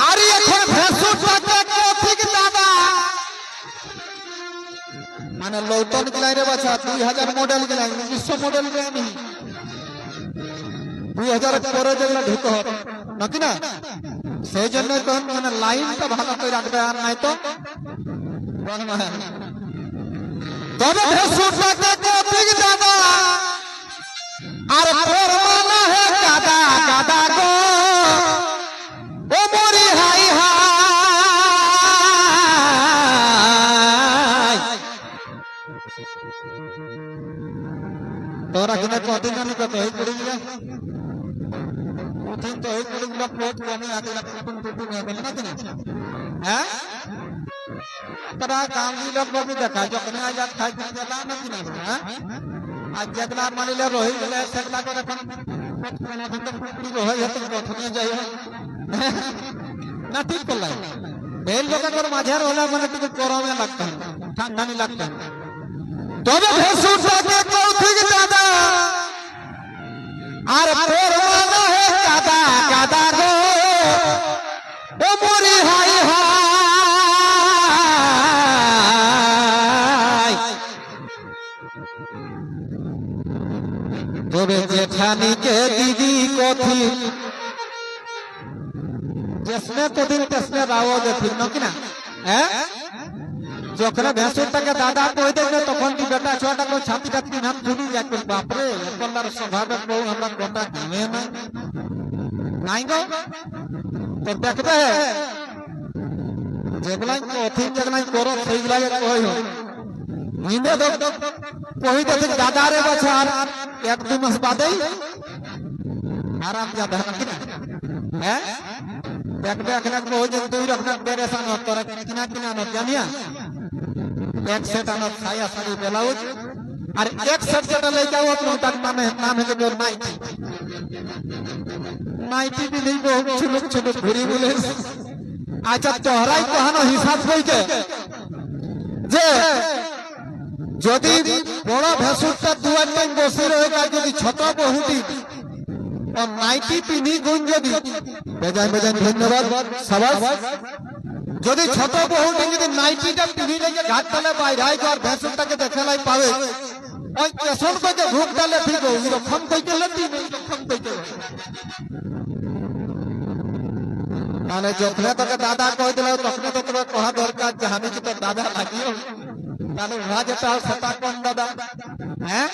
আরে এখন ভেসুটাকে ঠিক দাদা মানে লৌটন গিলাই রে বাছা 2000 মডেল গিলাই 1900 মডেল গিলাই নি 2000 পরে যেগুলো ঢুকে হবে নাকি না সেই জন্য তখন মানে লাইনটা ভালো করে রাখবে আর নাই তো তবে ভেসুটাকে ঠিক দাদা আর পরমানা হে কাদা কাদা গো ও মরি হাই হাই তোরা কিনা কদিন জানি কত হয়ে পড়ে গেল কঠিন তো হয়ে পড়ে গেল প্লট কমে আগে টুটুন টুটুন হয়ে গেল না কিনা হ্যাঁ তোরা গাঁও লোক বাবু দেখা যখন আজাদ খাই দিলা না কিনা হ্যাঁ आज जगला मानिले रोही गले सकला को এখন কোনা থেকে পুরি রোহি হতে প্রথমে যাই না ঠিক করলাই বেল লোকের মাঝে রোলা মানে একটু গরমে লাগতো ঠান্ডা নি লাগতো তবে ভেসুটাকে কেউ ঠিক দাদা আর পরমানা হে কাদা কাদা গো ও মরি হাই হাই তবে जेठानी के दीदी को थी जिसने तो दिन तसने रावो देखी न कि ना हैं जोखरा भैंसुटा के दादा कोई देने तो कौन की बेटा छोटा को छाती छाती हम सुनी जाके बाप रे अल्लाह स्वभाव को हमरा गोटा गावे में नहीं गो तो देखते है जेगला को थी जेगला करो सही लागे कोई हो नींदे दो कोई तो दादा रे बचार एक दो मास बादे आराम ज्यादा है कि ना हैं देख देख ना को जन तू रखना परेशान हो तोरा किना किना न जानिया एक सेट न छाया साड़ी ब्लाउज और एक सेट जेटा लेके आओ अपना तक नाम है जो नाइटी नाइटी भी नहीं बहुत छुलुक छुलुक घुरी बोले अच्छा तोहराई कहानो हिसाब होई के जे যদি বড় ভেসুরটা দুয়ার টাইম বসে রয়েছে যদি ছোট বহুটি ও নাইটি পিনি গুণ যদি বেজায় বেজায় ধন্যবাদ সবাই যদি ছোট বহুটি যদি নাইটিটা পিনি লেগে ঘাট তলে বাইরে আই আর ভেসুরটাকে দেখেলাই পাবে ওই কেশন কইতে ভুক ডালে ঠিক এরকম কইতে লেতি এরকম কইতে মানে যখন তোকে দাদা কই দিল তখন তো তোর কহা দরকার যে আমি কি তোর দাদা লাগিও তাহলে রাজটা সতা কোন দাদা হ্যাঁ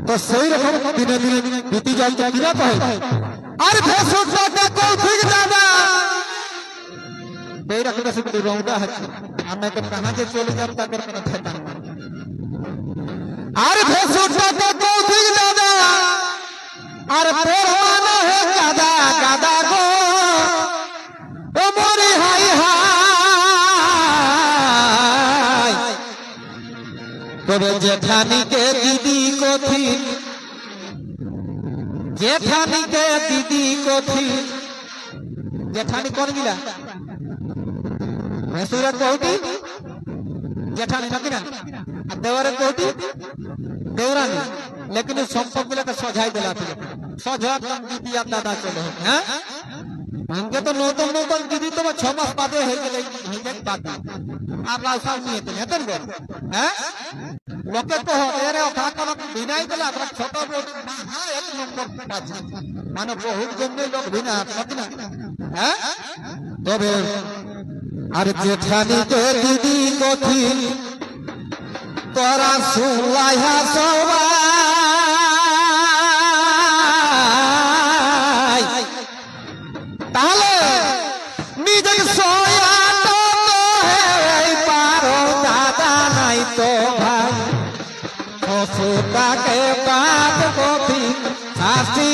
তো সেই রকম দিনে দিনে বিতি যায় কিনা কয় আর ভেসুটাকে কই ঠিক দাদা बेरा के से रौदा है हमें तो कहां से चले जाता कर कर ठेका अरे भैंसुटा को ठीक दादा अरे परवाना है कादा कादा गो ओ मोरी हाय हाय तबे जेठानी के दीदी को थी जेठानी के दीदी को थी जेठानी कौन गिला भैंसुरा कोटी जेठानी था कि ना देवरे कोटी देवरानी लेकिन संपर्क मिला तो सजाई दिला थी सजा कम दीदी दादा चलो हैं हमके तो नौतन नौतन दीदी तो 6 मास बादे है के बात आप लासा नहीं है हेतन गो हैं लोके को तेरे उठा कर बिनाई दिला छोटा बोट हां एक नंबर बात माने बहुत जंगल लोग बिना कि ना हैं तबे अरे जेठानी के दीदी को थी तोरा सुलाया सवाई ताले निजे सोया तो है पारो दादा नहीं तो भाई होसुता के बात को भी सासी